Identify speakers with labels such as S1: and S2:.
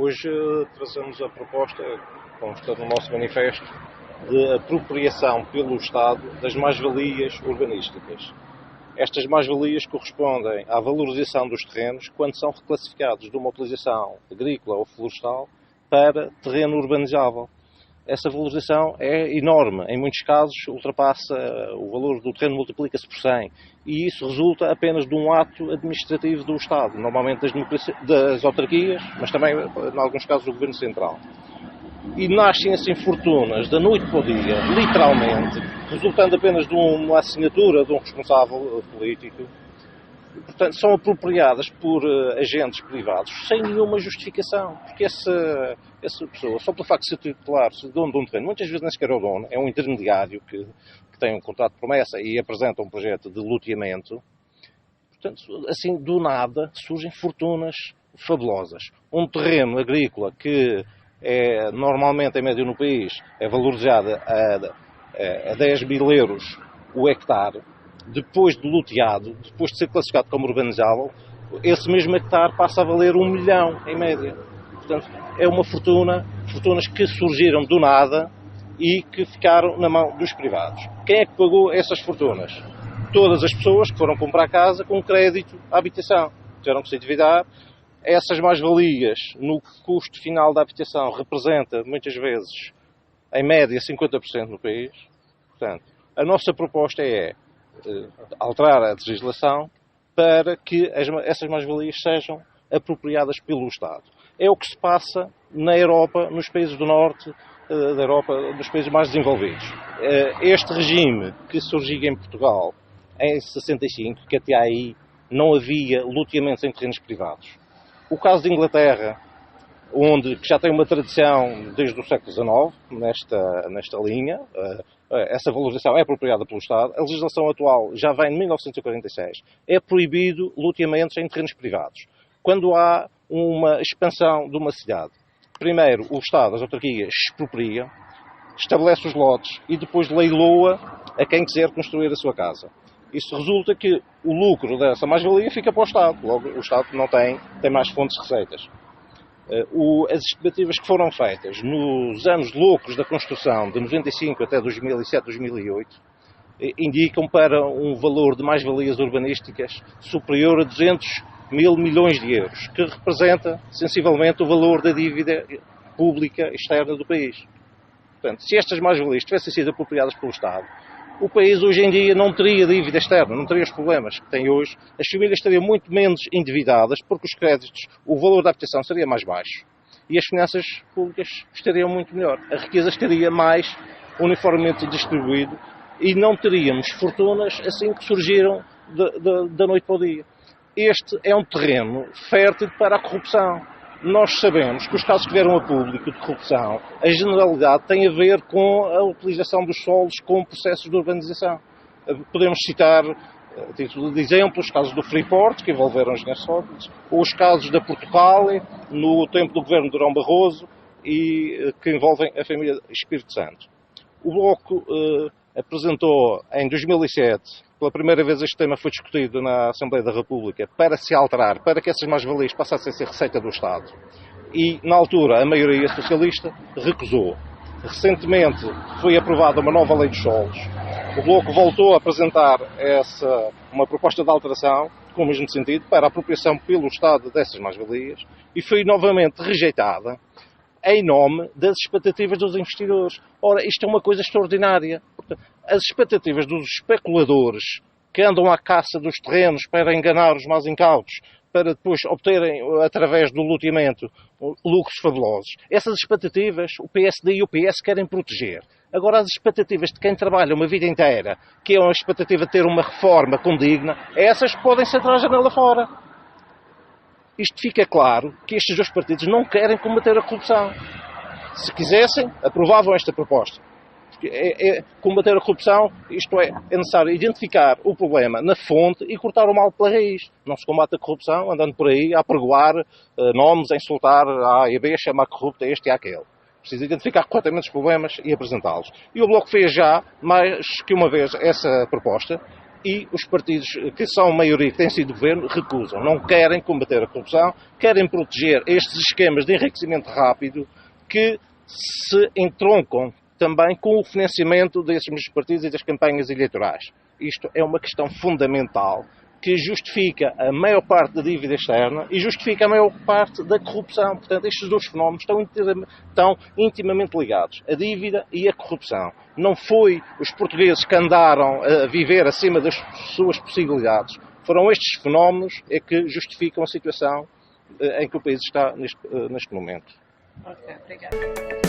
S1: Hoje trazemos a proposta, como está no nosso manifesto, de apropriação pelo Estado das mais-valias urbanísticas. Estas mais-valias correspondem à valorização dos terrenos quando são reclassificados de uma utilização agrícola ou florestal para terreno urbanizável. Essa valorização é enorme, em muitos casos ultrapassa o valor do terreno, multiplica-se por 100, e isso resulta apenas de um ato administrativo do Estado, normalmente das autarquias, mas também, em alguns casos, do Governo Central. E nascem assim fortunas da noite para o dia, literalmente, resultando apenas de uma assinatura de um responsável político. Portanto, são apropriadas por agentes privados sem nenhuma justificação, porque essa pessoa, só pelo facto de ser titular, ser dono de um terreno, muitas vezes nem sequer é o dono, é um intermediário que tem um contrato de promessa e apresenta um projeto de loteamento. Portanto, assim, do nada, surgem fortunas fabulosas. Um terreno agrícola que normalmente, em média no país, é valorizado a 10 mil euros o hectare. Depois de loteado, depois de ser classificado como urbanizável, esse mesmo hectare passa a valer 1 milhão, em média. Portanto, é uma fortunas que surgiram do nada e que ficaram na mão dos privados. Quem é que pagou essas fortunas? Todas as pessoas que foram comprar casa com crédito à habitação. Tiveram que se endividar. Essas mais-valias, no custo final da habitação, representa, muitas vezes, em média, 50% no país. Portanto, a nossa proposta é alterar a legislação para que essas mais-valias sejam apropriadas pelo Estado. É o que se passa na Europa, nos países do Norte da Europa, dos países mais desenvolvidos. Este regime que surgiu em Portugal em 65, que até aí não havia loteamentos em terrenos privados. O caso de Inglaterra, que já tem uma tradição desde o século XIX, nesta linha, essa valorização é apropriada pelo Estado. A legislação atual já vem de 1946. É proibido loteamentos em terrenos privados. Quando há uma expansão de uma cidade, primeiro o Estado, as autarquias, expropria, estabelece os lotes e depois leiloa a quem quiser construir a sua casa. Isso resulta que o lucro dessa mais-valia fica para o Estado. Logo, o Estado não tem mais fontes de receitas. As estimativas que foram feitas nos anos loucos da construção, de 95 até 2007, 2008, indicam para um valor de mais-valias urbanísticas superior a 200 mil milhões de euros, que representa sensivelmente o valor da dívida pública externa do país. Portanto, se estas mais-valias tivessem sido apropriadas pelo Estado, o país hoje em dia não teria dívida externa, não teria os problemas que tem hoje, as famílias estariam muito menos endividadas, porque os créditos, o valor da habitação seria mais baixo e as finanças públicas estariam muito melhor. A riqueza estaria mais uniformemente distribuída e não teríamos fortunas assim que surgiram da noite para o dia. Este é um terreno fértil para a corrupção. Nós sabemos que os casos que vieram a público de corrupção, a generalidade tem a ver com a utilização dos solos com processos de urbanização. Podemos citar, a título de exemplo, os casos do Freeport, que envolveram engenheiros sólidos, ou os casos da Portugal, no tempo do governo de Durão Barroso, e que envolvem a família Espírito Santo. O Bloco apresentou em 2007, pela primeira vez este tema foi discutido na Assembleia da República, para se alterar, para que essas mais-valias passassem a ser receita do Estado. E, na altura, a maioria socialista recusou. Recentemente foi aprovada uma nova lei dos solos. O Bloco voltou a apresentar uma proposta de alteração, com o mesmo sentido, para a apropriação pelo Estado dessas mais-valias, e foi novamente rejeitada em nome das expectativas dos investidores. Ora, isto é uma coisa extraordinária. As expectativas dos especuladores que andam à caça dos terrenos para enganar os mais incautos, para depois obterem, através do loteamento, lucros fabulosos. Essas expectativas o PSD e o PS querem proteger. Agora, as expectativas de quem trabalha uma vida inteira, que é uma expectativa de ter uma reforma condigna, essas podem ser atrás da janela fora. Isto fica claro que estes dois partidos não querem combater a corrupção. Se quisessem, aprovavam esta proposta. Combater a corrupção, isto é necessário identificar o problema na fonte e cortar o mal pela raiz. Não se combate a corrupção andando por aí a apregoar nomes, a insultar a A e a B, a chamar corrupto a este e àquele. Precisa identificar corretamente os problemas e apresentá-los. E o Bloco fez já, mais que uma vez, essa proposta, e os partidos que são maioria, que têm sido governo, recusam. Não querem combater a corrupção, querem proteger estes esquemas de enriquecimento rápido que se entroncam também com o financiamento desses mesmos partidos e das campanhas eleitorais. Isto é uma questão fundamental que justifica a maior parte da dívida externa e justifica a maior parte da corrupção. Portanto, estes dois fenómenos estão intimamente ligados, a dívida e a corrupção. Não foi os portugueses que andaram a viver acima das suas possibilidades. Foram estes fenómenos que justificam a situação em que o país está neste momento.
S2: Ok, obrigada.